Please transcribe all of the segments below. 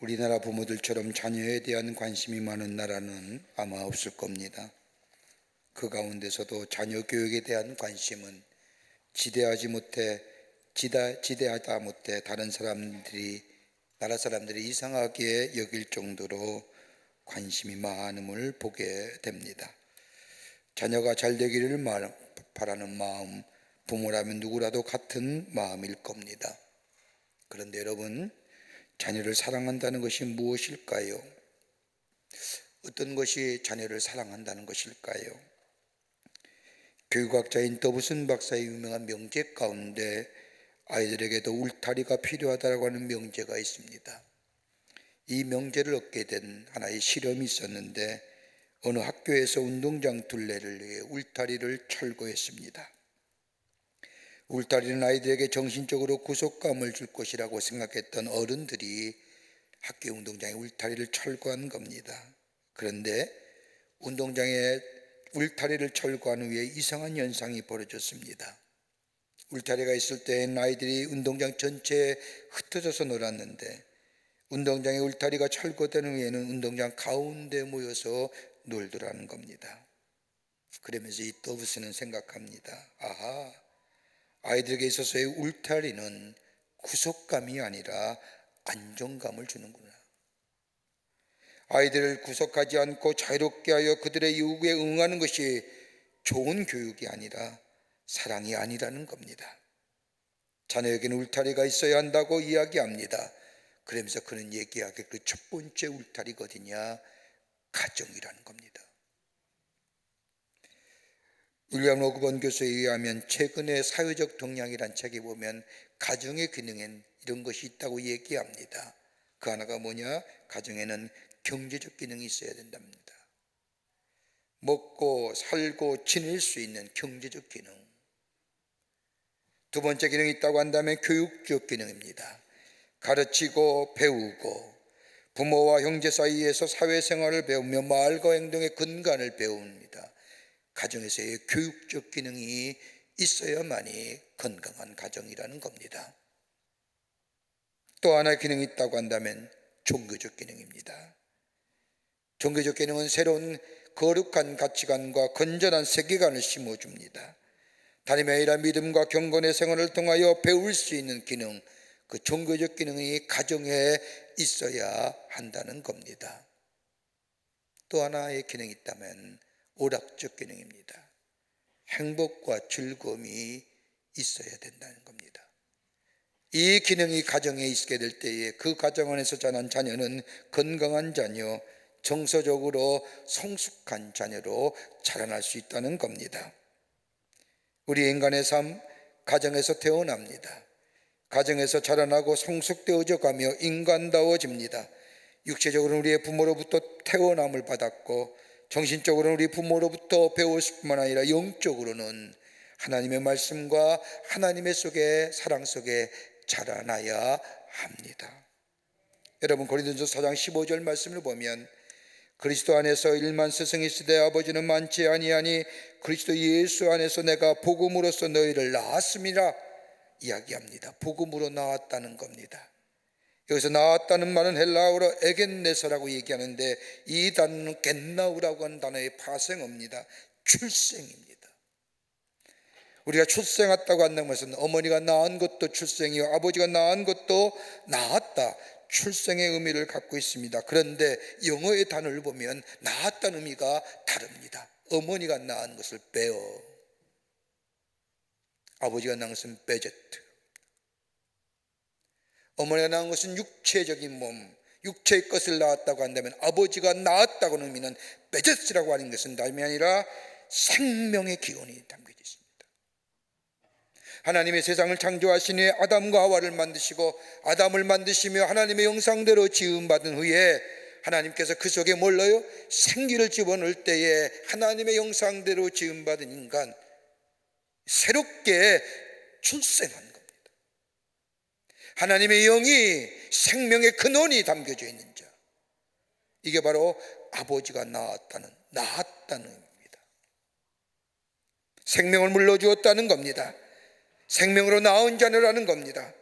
우리나라 부모들처럼 자녀에 대한 관심이 많은 나라는 아마 없을 겁니다. 그 가운데서도 자녀 교육에 대한 관심은 지대하다 못해 나라 사람들이 이상하게 여길 정도로 관심이 많음을 보게 됩니다. 자녀가 잘 되기를 바라는 마음, 부모라면 누구라도 같은 마음일 겁니다. 그런데 여러분, 자녀를 사랑한다는 것이 무엇일까요? 어떤 것이 자녀를 사랑한다는 것일까요? 교육학자인 더부슨 박사의 유명한 명제 가운데 아이들에게도 울타리가 필요하다고 하는 명제가 있습니다. 이 명제를 얻게 된 하나의 실험이 있었는데 어느 학교에서 운동장 둘레를 위해 울타리를 철거했습니다. 울타리는 아이들에게 정신적으로 구속감을 줄 것이라고 생각했던 어른들이 학교 운동장에 울타리를 철거한 겁니다. 그런데 운동장에 울타리를 철거한 후에 이상한 현상이 벌어졌습니다. 울타리가 있을 때엔 아이들이 운동장 전체에 흩어져서 놀았는데 운동장에 울타리가 철거된 후에는 운동장 가운데 모여서 놀더라는 겁니다. 그러면서 이 더부스는 생각합니다. 아하, 아이들에게 있어서의 울타리는 구속감이 아니라 안정감을 주는구나. 아이들을 구속하지 않고 자유롭게 하여 그들의 요구에 응하는 것이 좋은 교육이 아니라 사랑이 아니라는 겁니다. 자녀에게는 울타리가 있어야 한다고 이야기합니다. 그러면서 그는 얘기하기를 그 첫 번째 울타리가 어디냐? 가정이라는 겁니다. 윌리엄 로그본 교수에 의하면 최근에 사회적 동향이란 책에 보면 가정의 기능엔 이런 것이 있다고 얘기합니다. 그 하나가 뭐냐? 가정에는 경제적 기능이 있어야 된답니다. 먹고 살고 지낼 수 있는 경제적 기능. 두 번째 기능이 있다고 한다면 교육적 기능입니다. 가르치고 배우고 부모와 형제 사이에서 사회생활을 배우며 말과 행동의 근간을 배웁니다. 가정에서의 교육적 기능이 있어야만이 건강한 가정이라는 겁니다. 또 하나의 기능이 있다고 한다면 종교적 기능입니다. 종교적 기능은 새로운 거룩한 가치관과 건전한 세계관을 심어줍니다. 담임의 아니라 믿음과 경건의 생활을 통하여 배울 수 있는 기능, 그 종교적 기능이 가정에 있어야 한다는 겁니다. 또 하나의 기능이 있다면 오락적 기능입니다. 행복과 즐거움이 있어야 된다는 겁니다. 이 기능이 가정에 있게 될 때에 그 가정 안에서 자란 자녀는 건강한 자녀, 정서적으로 성숙한 자녀로 자라날 수 있다는 겁니다. 우리 인간의 삶, 가정에서 태어납니다. 가정에서 자라나고 성숙되어져 가며 인간다워집니다. 육체적으로는 우리의 부모로부터 태어남을 받았고 정신적으로는 우리 부모로부터 배웠을 뿐만 아니라 영적으로는 하나님의 말씀과 하나님의 사랑 속에 자라나야 합니다. 여러분, 고린도전서 4장 15절 말씀을 보면 그리스도 안에서 일만 스승이 있으되 아버지는 많지 아니하니 그리스도 예수 안에서 내가 복음으로써 너희를 낳았음이라 이야기합니다. 복음으로 낳았다는 겁니다. 여기서 낳았다는 말은 헬라어로 에겐네서라고 얘기하는데 이 단어는 겟나우라고 하는 단어의 파생어입니다. 출생입니다. 우리가 출생했다고 한다는 것은 어머니가 낳은 것도 출생이요 아버지가 낳은 것도 낳았다, 출생의 의미를 갖고 있습니다. 그런데 영어의 단어를 보면 낳았다는 의미가 다릅니다. 어머니가 낳은 것을 베어, 아버지가 낳은 것은 베제트. 어머니가 낳은 것은 육체적인 몸, 육체의 것을 낳았다고 한다면 아버지가 낳았다고 하는 의미는 베제스라고 하는 것은 다름이 아니라 생명의 기원이 담겨져 있습니다. 하나님의 세상을 창조하시니 아담과 하와를 만드시고 아담을 만드시며 하나님의 형상대로 지음받은 후에 하나님께서 그 속에 뭘 넣어요? 생기를 집어넣을 때에 하나님의 형상대로 지음받은 인간, 새롭게 출생한 겁니다. 하나님의 영이 생명의 근원이 담겨져 있는 자, 이게 바로 아버지가 낳았다는 의미입니다. 생명을 물러주었다는 겁니다. 생명으로 낳은 자녀라는 겁니다.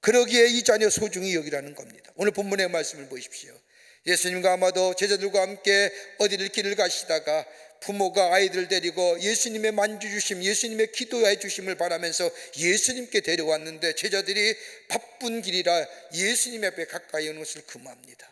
그러기에 이 자녀 소중히 여기라는 겁니다. 오늘 본문의 말씀을 보십시오. 예수님과 아마도 제자들과 함께 어디를 길을 가시다가 부모가 아이들을 데리고 예수님의 만져주심, 예수님의 기도해 주심을 바라면서 예수님께 데려왔는데 제자들이 바쁜 길이라 예수님 앞에 가까이 오는 것을 금합니다.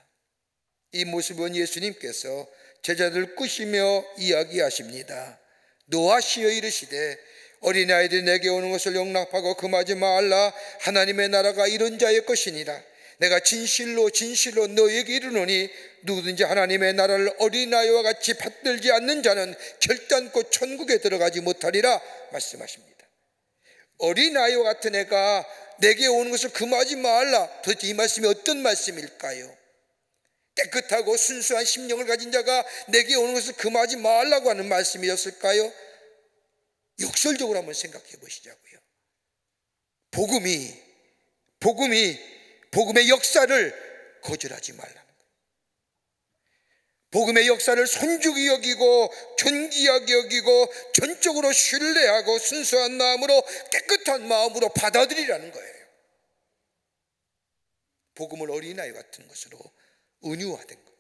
이 모습을 본 예수님께서 제자들을 꾸시며 이야기하십니다. 노하시어 이르시되 어린아이들이 내게 오는 것을 용납하고 금하지 말라. 하나님의 나라가 이런 자의 것이니라. 내가 진실로 진실로 너에게 이르노니 누구든지 하나님의 나라를 어린아이와 같이 받들지 않는 자는 결단코 천국에 들어가지 못하리라 말씀하십니다. 어린아이와 같은 애가 내게 오는 것을 금하지 말라. 도대체 이 말씀이 어떤 말씀일까요? 깨끗하고 순수한 심령을 가진 자가 내게 오는 것을 금하지 말라고 하는 말씀이었을까요? 역설적으로 한번 생각해 보시자고요. 복음의 역사를 거절하지 말라는 거예요. 복음의 역사를 손죽이 여기고 존귀하게 여기고 전적으로 신뢰하고 순수한 마음으로 깨끗한 마음으로 받아들이라는 거예요. 복음을 어린아이 같은 것으로 은유화된 것.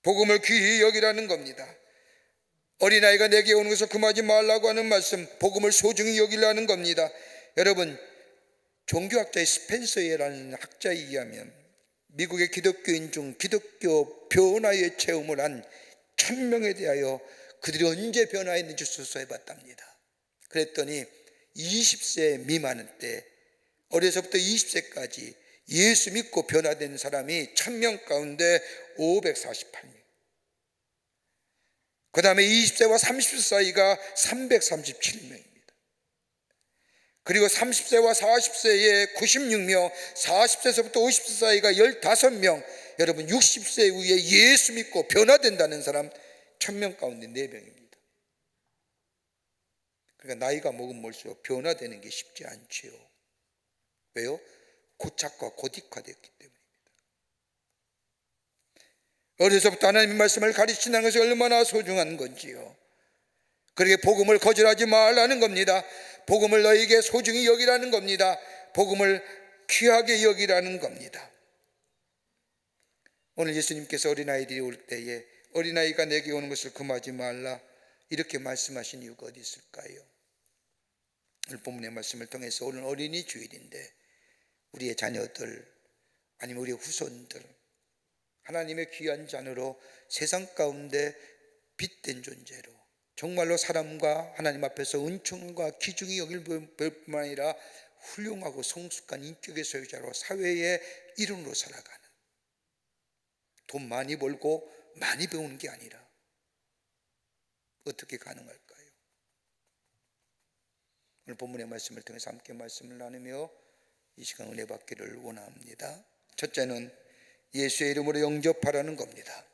복음을 귀히 여기라는 겁니다. 어린아이가 내게 오는 것을 금하지 말라고 하는 말씀, 복음을 소중히 여기라는 겁니다. 여러분, 종교학자의 스펜서라는 학자에 의하면 미국의 기독교인 중 기독교 변화의 체험을 한 1000명에 대하여 그들이 언제 변화했는지 수소해 봤답니다. 그랬더니 20세 미만 때 어려서부터 20세까지 예수 믿고 변화된 사람이 1000명 가운데 548명, 그 다음에 20세와 30세 사이가 337명입니다. 그리고 30세와 40세에 96명, 40세에서부터 50세 사이가 15명, 여러분 60세 이후에 예수 믿고 변화된다는 사람 1000명 가운데 4명입니다. 그러니까 나이가 먹으면 먹을수록 변화되는 게 쉽지 않지요. 왜요? 고착과 고딕화되었기 때문입니다. 어려서부터 하나님의 말씀을 가르치는 것이 얼마나 소중한 건지요. 그러게 복음을 거절하지 말라는 겁니다. 복음을 너에게 소중히 여기라는 겁니다. 복음을 귀하게 여기라는 겁니다. 오늘 예수님께서 어린아이들이 올 때에 어린아이가 내게 오는 것을 금하지 말라 이렇게 말씀하신 이유가 어디 있을까요? 오늘 본문의 말씀을 통해서 오늘 어린이 주일인데 우리의 자녀들 아니면 우리의 후손들 하나님의 귀한 자녀로 세상 가운데 빛된 존재로 정말로 사람과 하나님 앞에서 은총과 기중이 여길 뿐만 아니라 훌륭하고 성숙한 인격의 소유자로 사회의 일원으로 살아가는, 돈 많이 벌고 많이 배우는 게 아니라 어떻게 가능할까요? 오늘 본문의 말씀을 통해서 함께 말씀을 나누며 이 시간 은혜 받기를 원합니다. 첫째는 예수의 이름으로 영접하라는 겁니다.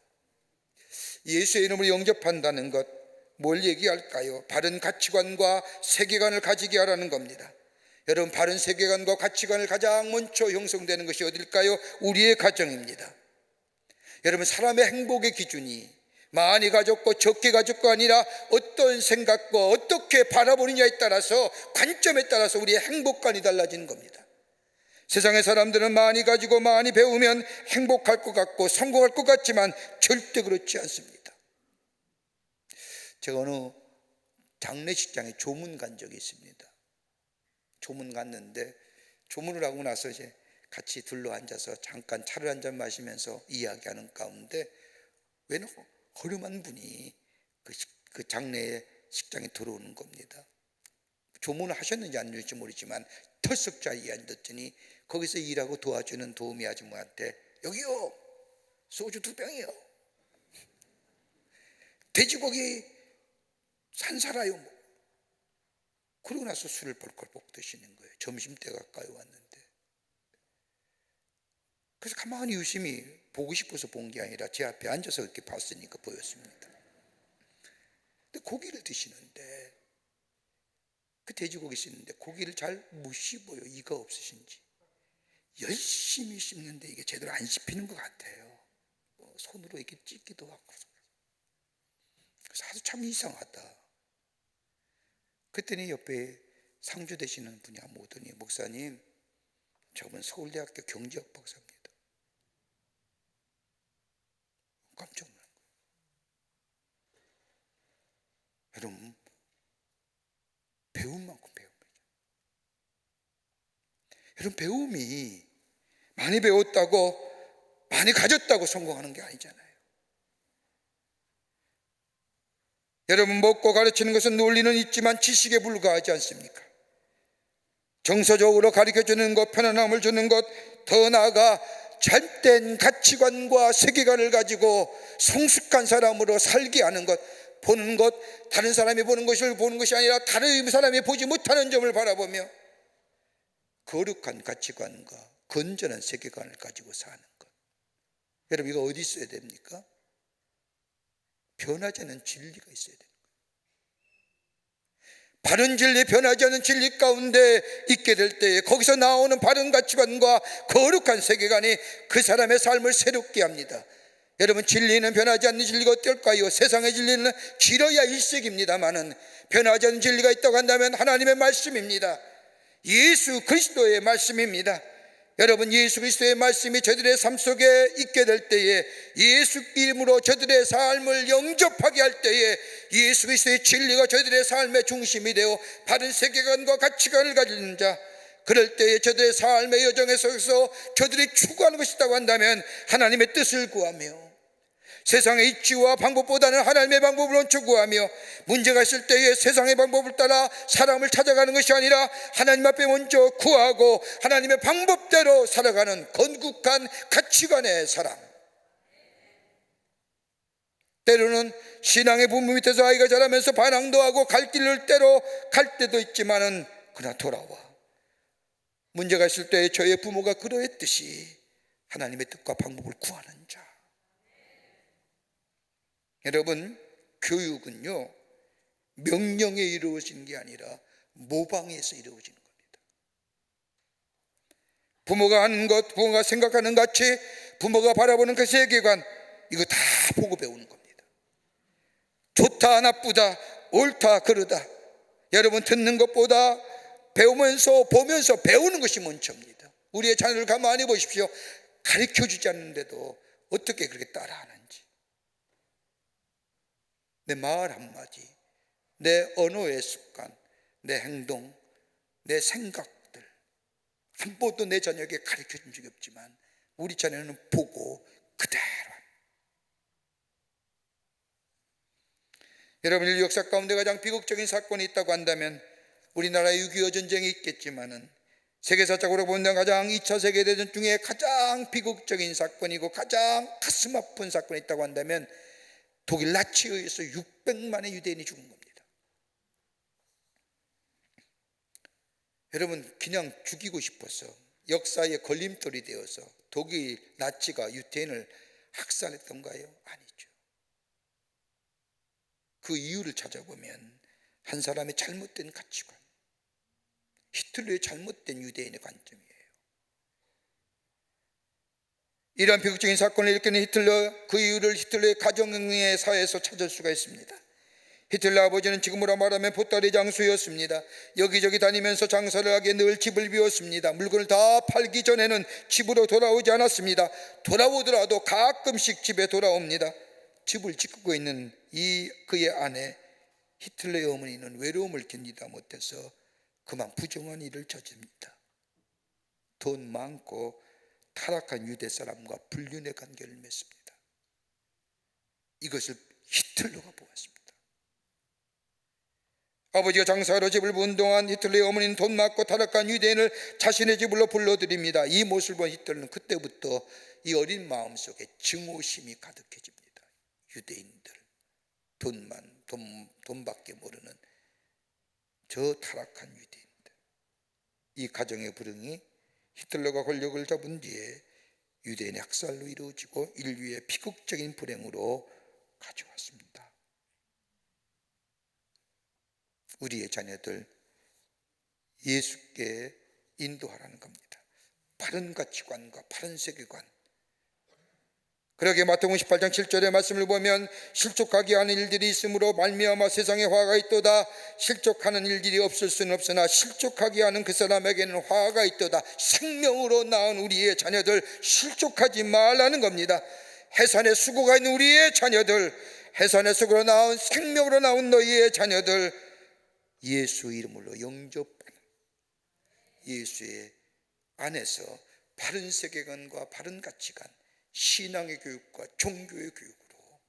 예수의 이름으로 영접한다는 것, 뭘 얘기할까요? 바른 가치관과 세계관을 가지게 하라는 겁니다. 여러분, 바른 세계관과 가치관을 가장 먼저 형성되는 것이 어딜까요? 우리의 가정입니다. 여러분, 사람의 행복의 기준이 많이 가졌고 적게 가졌고 아니라 어떤 생각과 어떻게 바라보느냐에 따라서, 관점에 따라서 우리의 행복관이 달라지는 겁니다. 세상의 사람들은 많이 가지고 많이 배우면 행복할 것 같고 성공할 것 같지만 절대 그렇지 않습니다. 제가 어느 장례식장에 조문 간 적이 있습니다. 조문 갔는데 조문을 하고 나서 이제 같이 둘러 앉아서 잠깐 차를 한잔 마시면서 이야기하는 가운데 왜 허름한 분이 그 장례 식장에 들어오는 겁니다. 조문을 하셨는지 안 하셨는지 모르지만 털썩 자리에 앉았더니 거기서 일하고 도와주는 도우미 아줌마한테 여기요, 소주 2병이요, 돼지고기 산 살아요. 그러고 나서 술을 벌컥 드시는 거예요. 점심때 가까이 왔는데. 그래서 가만히 유심히 보고 싶어서 본 게 아니라 제 앞에 앉아서 이렇게 봤으니까 보였습니다. 근데 고기를 드시는데 그 돼지고기 씹는데 고기를 잘 못 씹어요. 이가 없으신지. 열심히 씹는데 이게 제대로 안 씹히는 것 같아요. 손으로 이렇게 찢기도 하고. 그래서 아주 참 이상하다. 그랬더니 옆에 상주 되시는 분이 한 번 오더니, 목사님, 저분 서울대학교 경제학 박사입니다. 깜짝 놀란 거예요. 여러분, 배운 만큼 배운 거죠. 여러분, 배움이 많이 배웠다고, 많이 가졌다고 성공하는 게 아니잖아요. 여러분, 먹고 가르치는 것은 논리는 있지만 지식에 불과하지 않습니까? 정서적으로 가르쳐주는 것, 편안함을 주는 것, 더 나아가 잘된 가치관과 세계관을 가지고 성숙한 사람으로 살게 하는 것, 보는 것, 다른 사람이 보는 것을 보는 것이 아니라 다른 사람이 보지 못하는 점을 바라보며 거룩한 가치관과 건전한 세계관을 가지고 사는 것. 여러분, 이거 어디 있어야 됩니까? 변하지 않는 진리가 있어야 됩니다. 바른 진리, 변하지 않는 진리 가운데 있게 될 때에 거기서 나오는 바른 가치관과 거룩한 세계관이 그 사람의 삶을 새롭게 합니다. 여러분, 진리는 변하지 않는 진리가 어떨까요? 세상의 진리는 길어야 일색입니다마는 변하지 않는 진리가 있다고 한다면 하나님의 말씀입니다. 예수 그리스도의 말씀입니다. 여러분, 예수 그리스도의 말씀이 저들의 삶 속에 있게 될 때에, 예수 이름으로 저들의 삶을 영접하게 할 때에 예수 그리스도의 진리가 저들의 삶의 중심이 되어 바른 세계관과 가치관을 가지는 자, 그럴 때에 저들의 삶의 여정에 서서 저들이 추구하는 것이 있다고 한다면 하나님의 뜻을 구하며 세상의 이치와 방법보다는 하나님의 방법을 추구하며 문제가 있을 때에 세상의 방법을 따라 사람을 찾아가는 것이 아니라 하나님 앞에 먼저 구하고 하나님의 방법대로 살아가는 건국한 가치관의 사람. 때로는 신앙의 부모 밑에서 아이가 자라면서 반항도 하고 갈 길을 때로 갈 때도 있지만은 그러나 돌아와 문제가 있을 때 저의 부모가 그러했듯이 하나님의 뜻과 방법을 구하는 자. 여러분, 교육은요, 명령에 이루어지는 게 아니라 모방에서 이루어지는 겁니다. 부모가 하는 것, 부모가 생각하는 가치, 부모가 바라보는 그 세계관, 이거 다 보고 배우는 겁니다. 좋다 나쁘다, 옳다 그르다, 여러분, 듣는 것보다 배우면서 보면서 배우는 것이 먼저입니다. 우리의 자녀를 가만히 보십시오. 가르쳐주지 않는데도 어떻게 그렇게 따라하는지. 내 말 한마디, 내 언어의 습관, 내 행동, 내 생각들 한 번도 내 자녀에게 가르쳐준 적이 없지만 우리 자녀는 보고 그대로. 여러분, 인류 역사 가운데 가장 비극적인 사건이 있다고 한다면 우리나라의 6.25 전쟁이 있겠지만은 세계사적으로 본다면 가장 2차 세계대전 중에 가장 비극적인 사건이고 가장 가슴 아픈 사건이 있다고 한다면 독일 나치에 의해서 600만의 유대인이 죽은 겁니다. 여러분, 그냥 죽이고 싶어서 역사의 걸림돌이 되어서 독일 나치가 유대인을 학살했던가요? 아니죠. 그 이유를 찾아보면 한 사람의 잘못된 가치관, 히틀러의 잘못된 유대인의 관점이에요. 이러한 비극적인 사건을 일으키는 히틀러, 그 이유를 히틀러의 가정의 사회에서 찾을 수가 있습니다. 히틀러 아버지는 지금으로 말하면 보따리 장수였습니다. 여기저기 다니면서 장사를 하기에 늘 집을 비웠습니다. 물건을 다 팔기 전에는 집으로 돌아오지 않았습니다. 돌아오더라도 가끔씩 집에 돌아옵니다. 집을 지키고 있는 그의 아내 히틀러의 어머니는 외로움을 견디다 못해서 그만 부정한 일을 저집니다. 돈 많고 타락한 유대 사람과 불륜의 관계를 맺습니다. 이것을 히틀러가 보았습니다. 아버지가 장사하러 집을 본 동안 히틀러의 어머니는 돈 많고 타락한 유대인을 자신의 집으로 불러들입니다. 이 모습을 본 히틀러는 그때부터 이 어린 마음속에 증오심이 가득해집니다. 유대인들, 돈밖에 모르는 저 타락한 유대인들. 이 가정의 불응이 히틀러가 권력을 잡은 뒤에 유대인의 학살로 이루어지고 인류의 비극적인 불행으로 가져왔습니다. 우리의 자녀들 예수께 인도하라는 겁니다. 바른 가치관과 바른 세계관, 그러게 마태복음 18장 7절의 말씀을 보면 실족하게 하는 일들이 있으므로 말미암아 세상에 화가 있도다. 실족하는 일들이 없을 수는 없으나 실족하게 하는 그 사람에게는 화가 있도다. 생명으로 낳은 우리의 자녀들 실족하지 말라는 겁니다. 해산의 수고가 있는 우리의 자녀들, 해산의 수고로 낳은 생명으로 낳은 너희의 자녀들, 예수 이름으로 영접하는 예수의 안에서 바른 세계관과 바른 가치관, 신앙의 교육과 종교의 교육으로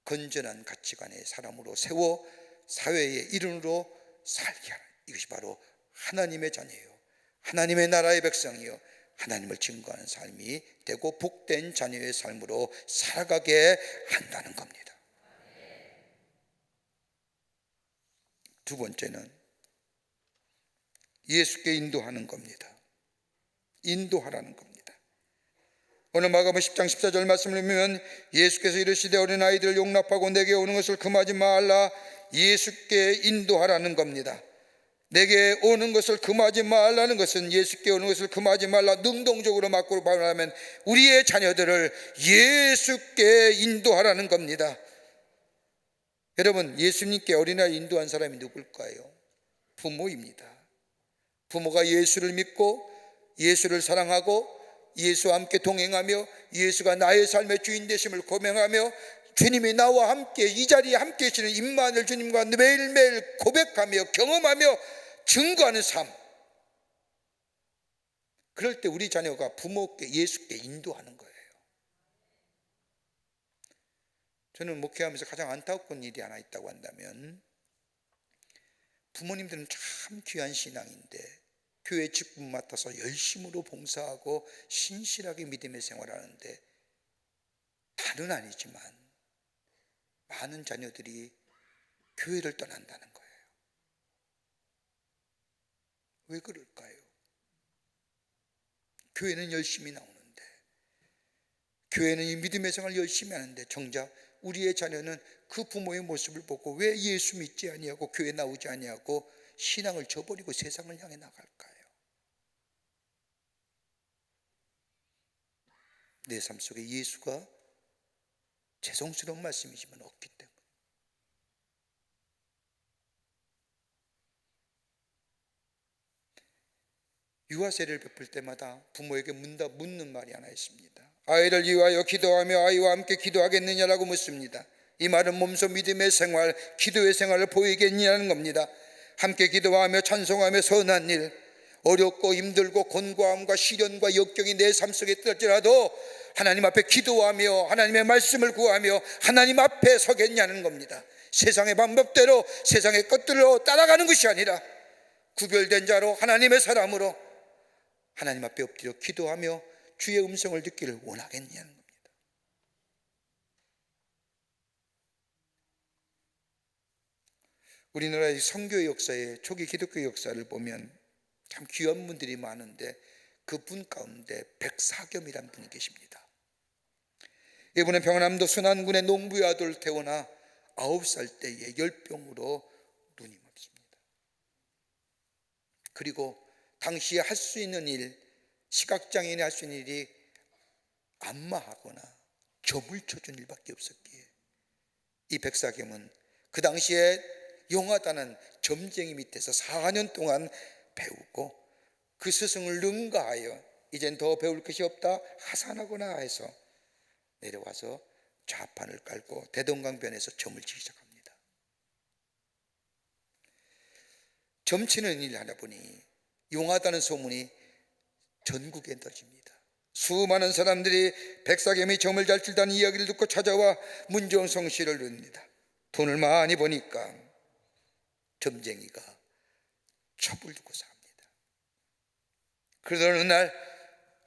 건전한 가치관의 사람으로 세워 사회의 일원으로 살게 하는, 이것이 바로 하나님의 자녀요, 하나님의 나라의 백성이요, 하나님을 증거하는 삶이 되고 복된 자녀의 삶으로 살아가게 한다는 겁니다. 두 번째는 예수께 인도하는 겁니다. 인도하라는 겁니다. 오늘 마가복음 10장 14절 말씀을 보면 예수께서 이르시되 어린아이들을 용납하고 내게 오는 것을 금하지 말라. 예수께 인도하라는 겁니다. 내게 오는 것을 금하지 말라는 것은, 예수께 오는 것을 금하지 말라, 능동적으로 막고 말하면 우리의 자녀들을 예수께 인도하라는 겁니다. 여러분, 예수님께 어린아이 인도한 사람이 누굴까요? 부모입니다. 부모가 예수를 믿고 예수를 사랑하고 예수와 함께 동행하며 예수가 나의 삶의 주인 되심을 고백하며 주님이 나와 함께 이 자리에 함께 계시는 임마누엘 주님과 매일매일 고백하며 경험하며 증거하는 삶, 그럴 때 우리 자녀가 부모께 예수께 인도하는 거예요. 저는 목회하면서 가장 안타까운 일이 하나 있다고 한다면, 부모님들은 참 귀한 신앙인데 교회 직분 맡아서 열심으로 봉사하고 신실하게 믿음의 생활하는데 다는 아니지만 많은 자녀들이 교회를 떠난다는 거예요. 왜 그럴까요? 교회는 열심히 나오는데, 교회는 이 믿음의 생활을 열심히 하는데 정작 우리의 자녀는 그 부모의 모습을 보고 왜 예수 믿지 아니하고 교회 나오지 아니하고 신앙을 저버리고 세상을 향해 나갈까요? 내 삶 속에 예수가 죄송스러운 말씀이지만 없기 때문에. 유아세례를 베풀 때마다 부모에게 묻는 말이 하나 있습니다. 아이를 위하여 기도하며 아이와 함께 기도하겠느냐라고 묻습니다. 이 말은 몸소 믿음의 생활, 기도의 생활을 보이겠느냐는 겁니다. 함께 기도하며 찬송하며 선한 일, 어렵고 힘들고 곤고함과 시련과 역경이 내 삶 속에 있을지라도 하나님 앞에 기도하며 하나님의 말씀을 구하며 하나님 앞에 서겠냐는 겁니다. 세상의 방법대로 세상의 것들로 따라가는 것이 아니라 구별된 자로 하나님의 사람으로 하나님 앞에 엎드려 기도하며 주의 음성을 듣기를 원하겠냐는 겁니다. 우리나라의 선교의 역사에, 초기 기독교 역사를 보면 참 귀한 분들이 많은데 그분 가운데 백사겸이라는 분이 계십니다. 이분은 평안남도 순안군의 농부의 아들 태어나 9살 때에 열병으로 눈이 맙습니다. 그리고 당시에 할 수 있는 일, 시각장애인이 할 수 있는 일이 안마하거나 점을 쳐준 일밖에 없었기에 이 백사겸은 그 당시에 용하다는 점쟁이 밑에서 4년 동안 배우고 그 스승을 능가하여 이젠 더 배울 것이 없다 하산하거나 해서 내려와서 좌판을 깔고 대동강변에서 점을 치기 시작합니다. 점치는 일을 하다 보니 용하다는 소문이 전국에 퍼집니다. 수많은 사람들이 백사겸이 점을 잘 치다는 이야기를 듣고 찾아와 문정성 씨를 누릅니다. 돈을 많이 버니까 점쟁이가 첩을 두고 삽니다. 그러던 어느 날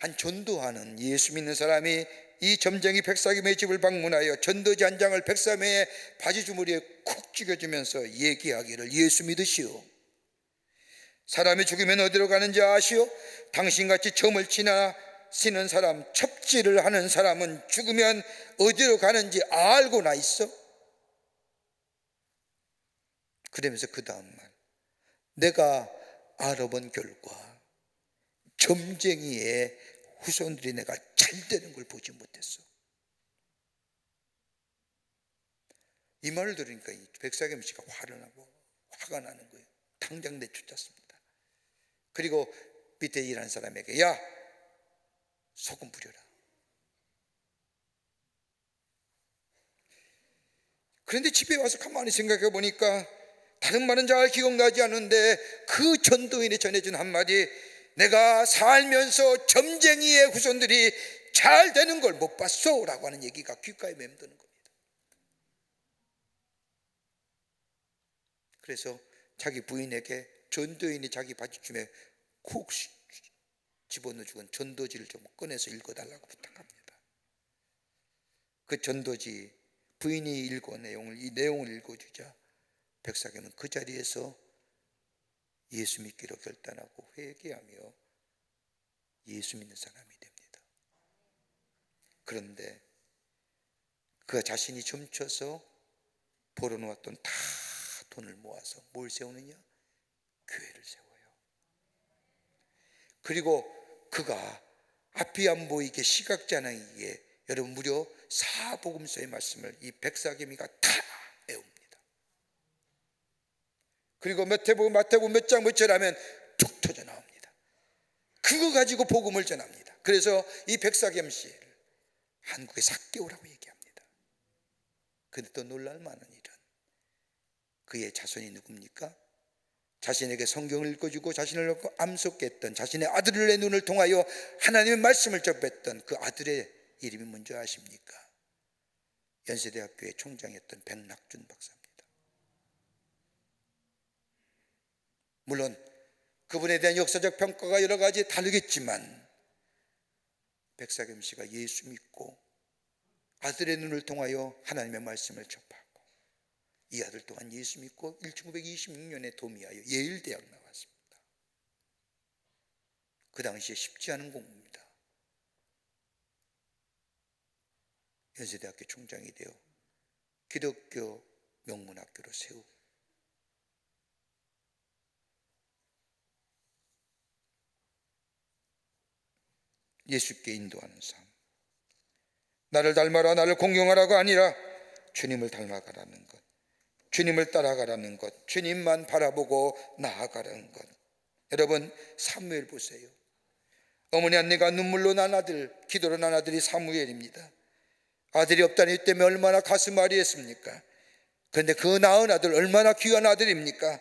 한 전도하는 예수 믿는 사람이 이 점쟁이 백사겸의 집을 방문하여 전도지 한 장을 백사겸의 바지 주머니에 콕 찍어주면서 얘기하기를, 예수 믿으시오. 사람이 죽으면 어디로 가는지 아시오? 당신같이 점을 치는 사람, 첩질을 하는 사람은 죽으면 어디로 가는지 알고나 있어? 그러면서 그 다음 말, 내가 알아본 결과 점쟁이의 후손들이 내가 잘 되는 걸 보지 못했어. 이 말을 들으니까 이 백사겸 씨가 화를 나고 화가 나는 거예요. 당장 내쫓았습니다. 그리고 밑에 일하는 사람에게 야, 소금 뿌려라. 그런데 집에 와서 가만히 생각해 보니까 다른 말은 잘 기억나지 않는데 그 전도인이 전해준 한마디, 내가 살면서 점쟁이의 후손들이 잘 되는 걸 못 봤어 라고 하는 얘기가 귓가에 맴드는 겁니다. 그래서 자기 부인에게 전도인이 자기 바지춤에 콕 집어넣어 죽은 전도지를 좀 꺼내서 읽어달라고 부탁합니다. 그 전도지 부인이 이 내용을 읽어주자 백사겸은 그 자리에서 예수 믿기로 결단하고 회개하며 예수 믿는 사람이 됩니다. 그런데 그 자신이 점쳐서 벌어놓았던 다 돈을 모아서 뭘 세우느냐? 교회를 세워요. 그리고 그가 앞이 안 보이게 시각지 않게 여러분 무려 사복음서의 말씀을 이 백사겸이가 다 외웁니다. 그리고 마태복음 몇 장 몇 절 하면 툭 터져 나옵니다. 그거 가지고 복음을 전합니다. 그래서 이 백사겸 씨를 한국의 삭개오라고 얘기합니다. 그런데 또 놀랄 만한 일은 그의 자손이 누굽니까? 자신에게 성경을 읽어주고 자신을 놓고 암송케 했던 자신의 아들의 눈을 통하여 하나님의 말씀을 접했던 그 아들의 이름이 뭔지 아십니까? 연세대학교의 총장이었던 백낙준 박사입니다. 물론 그분에 대한 역사적 평가가 여러 가지 다르겠지만 백사겸 씨가 예수 믿고 아들의 눈을 통하여 하나님의 말씀을 접하고 이 아들 또한 예수 믿고 1926년에 도미하여 예일대학 나왔습니다. 그 당시에 쉽지 않은 공부입니다. 연세대학교 총장이 되어 기독교 명문학교로 세우고 예수께 인도하는 삶. 나를 닮아라, 나를 공경하라가 아니라 주님을 닮아가라는 것, 주님을 따라가라는 것, 주님만 바라보고 나아가라는 것. 여러분 사무엘 보세요. 어머니 안내가 눈물로 난 아들, 기도로 난 아들이 사무엘입니다. 아들이 없다니 때문에 얼마나 가슴 아리했습니까? 그런데 그 낳은 아들 얼마나 귀한 아들입니까?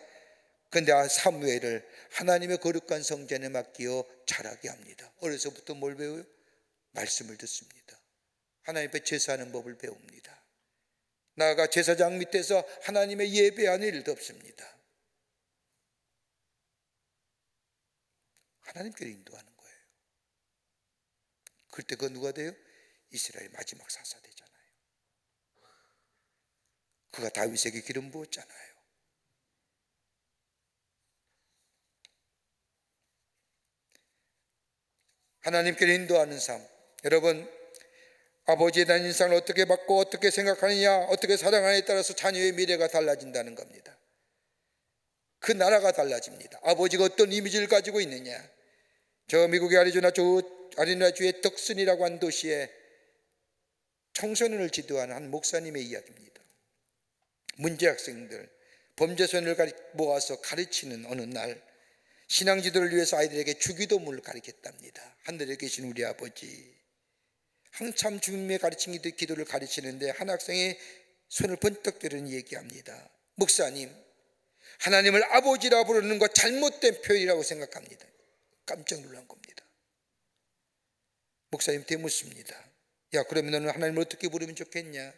그런데 사무엘을 하나님의 거룩한 성전에 맡기어 자라게 합니다. 어려서부터 뭘 배워요? 말씀을 듣습니다. 하나님 앞에 제사하는 법을 배웁니다. 나아가 제사장 밑에서 하나님의 예배하는 일도 없습니다. 하나님께로 인도하는 거예요. 그때 그 누가 돼요? 이스라엘 마지막 사사 되잖아요. 그가 다윗에게 기름 부었잖아요. 하나님께로 인도하는 삶. 여러분 아버지에 대한 인상을 어떻게 받고 어떻게 생각하느냐, 어떻게 살아가느냐에 따라서 자녀의 미래가 달라진다는 겁니다. 그 나라가 달라집니다. 아버지가 어떤 이미지를 가지고 있느냐. 저 미국의 아리조나주의 덕슨이라고 한 도시에 청소년을 지도하는 한 목사님의 이야기입니다. 문제 학생들, 범죄소년을 모아서 가르치는 어느 날 신앙 지도를 위해서 아이들에게 주기도문을 가르쳤답니다. 하늘에 계신 우리 아버지, 한참 주님의 가르친 기도를 가르치는데 한 학생이 손을 번쩍 들은 얘기합니다. 목사님, 하나님을 아버지라 부르는 것 잘못된 표현이라고 생각합니다. 깜짝 놀란 겁니다. 목사님한테 묻습니다. 야, 그러면 너는 하나님을 어떻게 부르면 좋겠냐?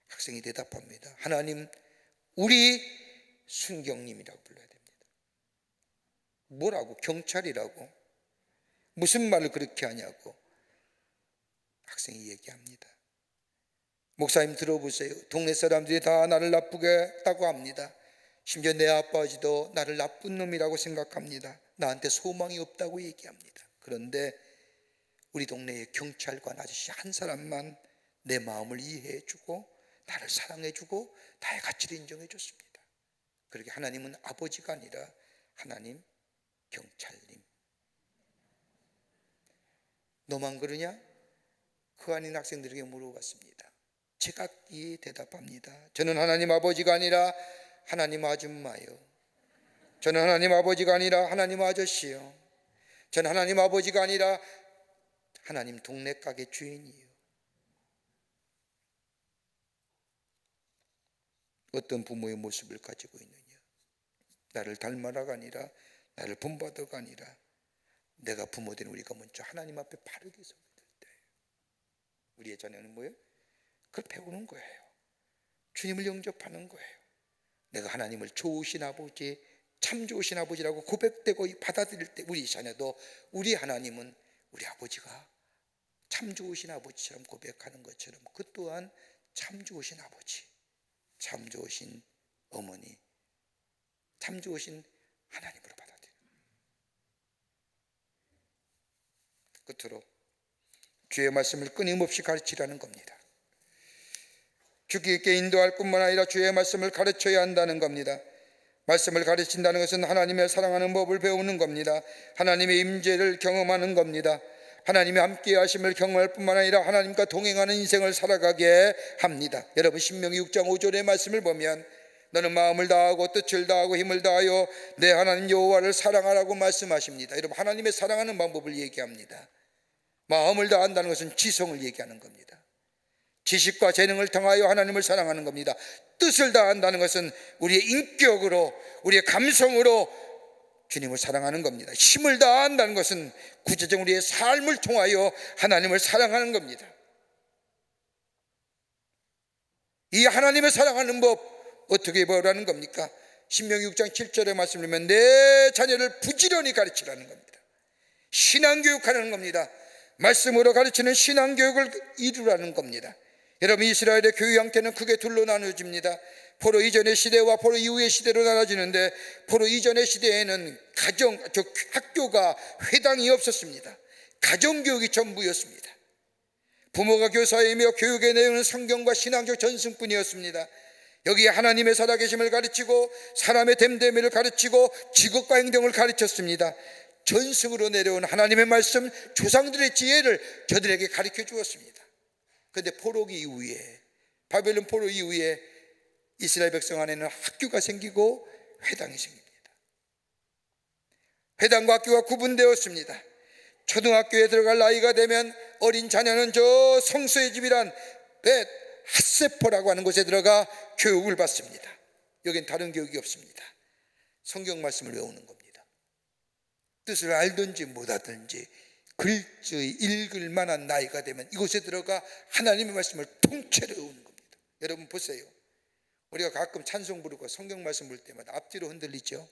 학생이 대답합니다. 하나님, 우리 순경님이라고 불러야 됩니다. 뭐라고? 경찰이라고? 무슨 말을 그렇게 하냐고 학생이 얘기합니다. 목사님 들어보세요. 동네 사람들이 다 나를 나쁘게 했다고 합니다. 심지어 내 아버지도 나를 나쁜 놈이라고 생각합니다. 나한테 소망이 없다고 얘기합니다. 그런데 우리 동네의 경찰관 아저씨 한 사람만 내 마음을 이해해주고 나를 사랑해주고 나의 가치를 인정해줬습니다. 그렇게 하나님은 아버지가 아니라 하나님 경찰님. 너만 그러냐? 그 아닌 학생들에게 물어봤습니다. 제각기 대답합니다. 저는 하나님 아버지가 아니라 하나님 아줌마요. 저는 하나님 아버지가 아니라 하나님 아저씨요. 저는 하나님 아버지가 아니라 하나님 동네 가게 주인이요. 어떤 부모의 모습을 가지고 있느냐? 나를 닮아라가 아니라, 나를 본받아가 아니라, 내가 부모된 우리가 먼저 하나님 앞에 바르게 서야 될 때, 우리의 자녀는 뭐예요? 그걸 배우는 거예요. 주님을 영접하는 거예요. 내가 하나님을 좋으신 아버지, 참 좋으신 아버지라고 고백되고 받아들일 때, 우리 자녀도 우리 하나님은 우리 아버지가 참 좋으신 아버지처럼 고백하는 것처럼, 그 또한 참 좋으신 아버지, 참 좋으신 어머니, 참 좋으신 하나님으로 받아들여요. 끝으로 주의 말씀을 끊임없이 가르치라는 겁니다. 주기 있게 인도할 뿐만 아니라 주의 말씀을 가르쳐야 한다는 겁니다. 말씀을 가르친다는 것은 하나님의 사랑하는 법을 배우는 겁니다. 하나님의 임재를 경험하는 겁니다. 하나님의 함께 하심을 경험할 뿐만 아니라 하나님과 동행하는 인생을 살아가게 합니다. 여러분, 신명기 6장 5절의 말씀을 보면 너는 마음을 다하고 뜻을 다하고 힘을 다하여 내 하나님 여호와를 사랑하라고 말씀하십니다. 여러분, 하나님의 사랑하는 방법을 얘기합니다. 마음을 다한다는 것은 지성을 얘기하는 겁니다. 지식과 재능을 통하여 하나님을 사랑하는 겁니다. 뜻을 다한다는 것은 우리의 인격으로, 우리의 감성으로 주님을 사랑하는 겁니다. 힘을 다한다는 것은 구체적으로 우리의 삶을 통하여 하나님을 사랑하는 겁니다. 이 하나님을 사랑하는 법 어떻게 배우라는 겁니까? 신명기 6장 7절의 말씀을 보면 내 자녀를 부지런히 가르치라는 겁니다. 신앙교육하는 겁니다. 말씀으로 가르치는 신앙교육을 이루라는 겁니다. 여러분, 이스라엘의 교육 형태는 크게 둘로 나눠집니다. 포로 이전의 시대와 포로 이후의 시대로 나눠지는데, 포로 이전의 시대에는 학교가 회당이 없었습니다. 가정교육이 전부였습니다. 부모가 교사이며 교육의 내용은 성경과 신앙적 전승뿐이었습니다. 여기에 하나님의 살아계심을 가르치고 사람의 됨됨이를 가르치고 직업과 행동을 가르쳤습니다. 전승으로 내려온 하나님의 말씀, 조상들의 지혜를 저들에게 가르쳐 주었습니다. 그런데 포로기 이후에, 바벨론 포로 이후에 이스라엘 백성 안에는 학교가 생기고 회당이 생깁니다. 회당과 학교가 구분되었습니다. 초등학교에 들어갈 나이가 되면 어린 자녀는 저 성소의 집이란 벳 핫세포라고 하는 곳에 들어가 교육을 받습니다. 여긴 다른 교육이 없습니다. 성경 말씀을 외우는 겁니다. 뜻을 알든지 못하든지 글자의 읽을 만한 나이가 되면 이곳에 들어가 하나님의 말씀을 통째로 외우는 겁니다. 여러분 보세요. 우리가 가끔 찬송 부르고 성경 말씀 볼 때마다 앞뒤로 흔들리죠.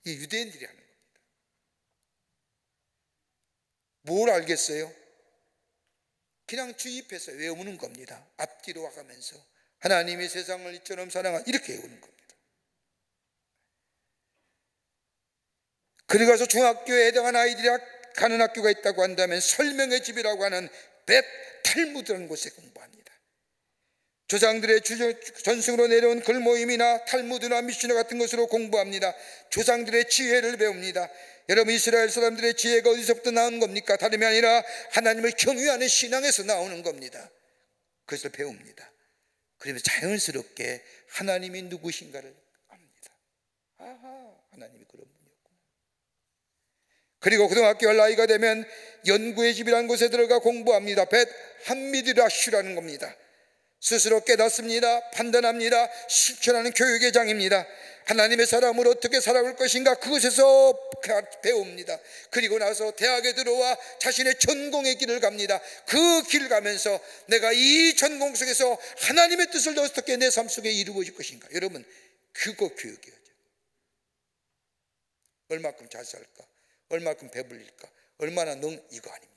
이 유대인들이 하는 겁니다. 뭘 알겠어요? 그냥 주입해서 외우는 겁니다. 앞뒤로 와가면서 하나님이 세상을 이처럼 사랑한, 이렇게 외우는 겁니다. 그리 가서 중학교에 해당한 아이들이 가는 학교가 있다고 한다면 설명의 집이라고 하는 벳 탈무드라는 곳에 공부합니다. 조상들의 전승으로 내려온 글모임이나 탈무드나 미슈나 같은 것으로 공부합니다. 조상들의 지혜를 배웁니다. 여러분, 이스라엘 사람들의 지혜가 어디서부터 나온 겁니까? 다름이 아니라 하나님을 경외하는 신앙에서 나오는 겁니다. 그것을 배웁니다. 그러면 자연스럽게 하나님이 누구신가를 압니다. 아하, 하나님이 그런 분이었구나. 그리고 고등학교 갈 나이가 되면 연구의 집이라는 곳에 들어가 공부합니다. 벳 함미드라슈라는 겁니다. 스스로 깨닫습니다. 판단합니다. 실천하는 교육의 장입니다. 하나님의 사람으로 어떻게 살아갈 것인가, 그것에서 배웁니다. 그리고 나서 대학에 들어와 자신의 전공의 길을 갑니다. 그 길 가면서 내가 이 전공 속에서 하나님의 뜻을 어떻게 내 삶 속에 이루어질 것인가. 여러분, 그거 교육이에요. 얼마큼 잘 살까, 얼마큼 배불릴까, 얼마나 이거 아닙니다.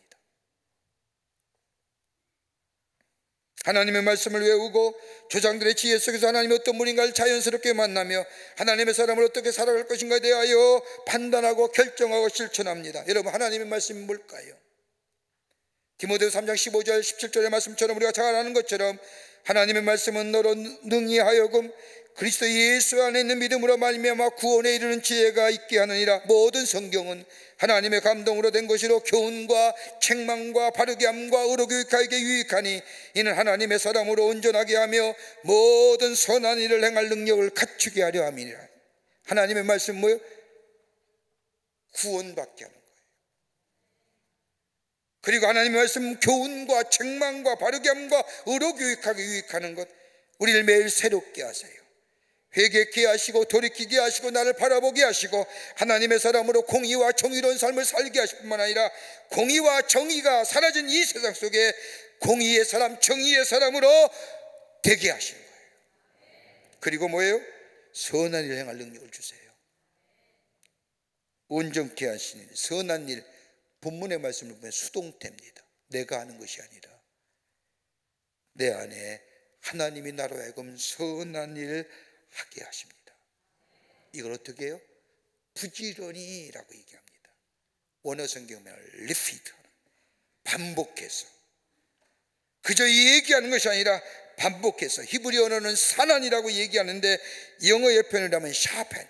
하나님의 말씀을 외우고 조상들의 지혜 속에서 하나님이 어떤 분인가를 자연스럽게 만나며 하나님의 사람을 어떻게 살아갈 것인가에 대하여 판단하고 결정하고 실천합니다. 여러분, 하나님의 말씀이 뭘까요? 디모데후서 3장 15절 17절의 말씀처럼 우리가 잘 아는 것처럼 하나님의 말씀은 너로 능히 하여금 그리스도 예수 안에 있는 믿음으로 말미암아 구원에 이르는 지혜가 있게 하느니라. 모든 성경은 하나님의 감동으로 된 것이로 교훈과 책망과 바르게 함과 의로 교육하기에 유익하니 이는 하나님의 사람으로 온전하게 하며 모든 선한 일을 행할 능력을 갖추게 하려 함이니라. 하나님의 말씀 뭐예요? 구원받게 하는 거예요. 그리고 하나님의 말씀 교훈과 책망과 바르게 함과 의로 교육하기에 유익하는 것, 우리를 매일 새롭게 하세요. 회개케 하시고 돌이키게 하시고 나를 바라보게 하시고 하나님의 사람으로 공의와 정의로운 삶을 살게 하실 뿐만 아니라 공의와 정의가 사라진 이 세상 속에 공의의 사람, 정의의 사람으로 되게 하시는 거예요. 그리고 뭐예요? 선한 일을 행할 능력을 주세요. 온전케 하시니 선한 일, 본문의 말씀을 보면 수동태입니다. 내가 하는 것이 아니라 내 안에 하나님이 나로 하여금 선한 일을 하게 하십니다. 이걸 어떻게 해요? 부지런히라고 얘기합니다. 원어 성경은 repeat, 반복해서. 그저 얘기하는 것이 아니라 반복해서. 히브리 언어는 산안이라고 얘기하는데 영어의 표현을 하면 sharpen,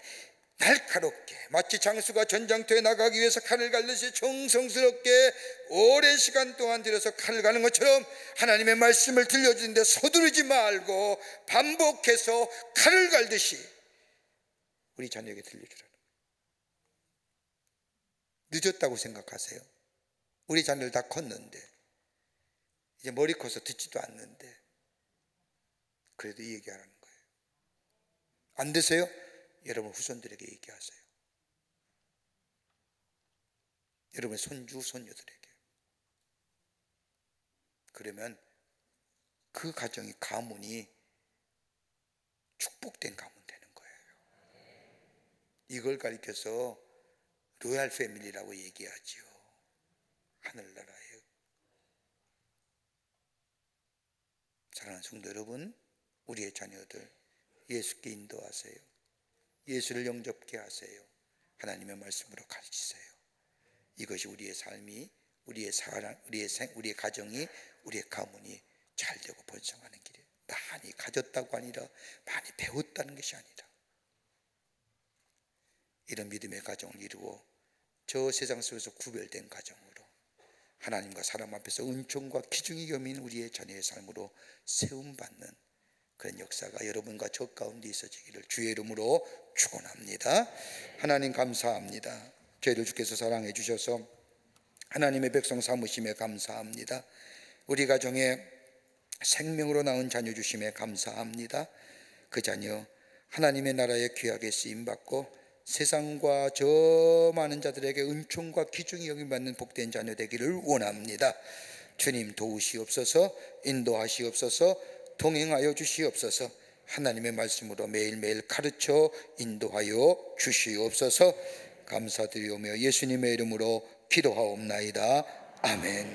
날카롭게, 마치 장수가 전장터에 나가기 위해서 칼을 갈듯이 정성스럽게 오랜 시간 동안 들여서 칼을 가는 것처럼 하나님의 말씀을 들려주는데 서두르지 말고 반복해서 칼을 갈듯이 우리 자녀에게 들려주라는 거예요. 늦었다고 생각하세요? 우리 자녀들 다 컸는데, 이제 머리 커서 듣지도 않는데 그래도 얘기하라는 거예요. 안 되세요? 여러분 후손들에게 얘기하세요. 여러분 손주 손녀들에게. 그러면 그 가정이, 가문이 축복된 가문 되는 거예요. 이걸 가리켜서 로얄 패밀리라고 얘기하지요. 하늘나라에. 사랑하는 성도 여러분, 우리의 자녀들 예수께 인도하세요. 예수를 영접케 하세요. 하나님의 말씀으로 가르치세요. 이것이 우리의 삶이, 우리의 사랑, 우리의 가정이, 우리의 가문이 잘 되고 번성하는 길이에요. 많이 가졌다고 아니라 많이 배웠다는 것이 아니라 이런 믿음의 가정을 이루어 저 세상 속에서 구별된 가정으로 하나님과 사람 앞에서 은총과 기중이 겸인 우리의 자녀의 삶으로 세움받는 그런 역사가 여러분과 저 가운데 있어지기를 주의 이름으로 축원합니다. 하나님 감사합니다. 저희를 주께서 사랑해 주셔서 하나님의 백성 삼으심에 감사합니다. 우리 가정에 생명으로 낳은 자녀 주심에 감사합니다. 그 자녀 하나님의 나라에 귀하게 쓰임받고 세상과 저 많은 자들에게 은총과 기중이 여김받는 복된 자녀 되기를 원합니다. 주님 도우시옵소서, 인도하시옵소서, 동행하여 주시옵소서. 하나님의 말씀으로 매일매일 가르쳐 인도하여 주시옵소서. 감사드리오며 예수님의 이름으로 기도하옵나이다. 아멘.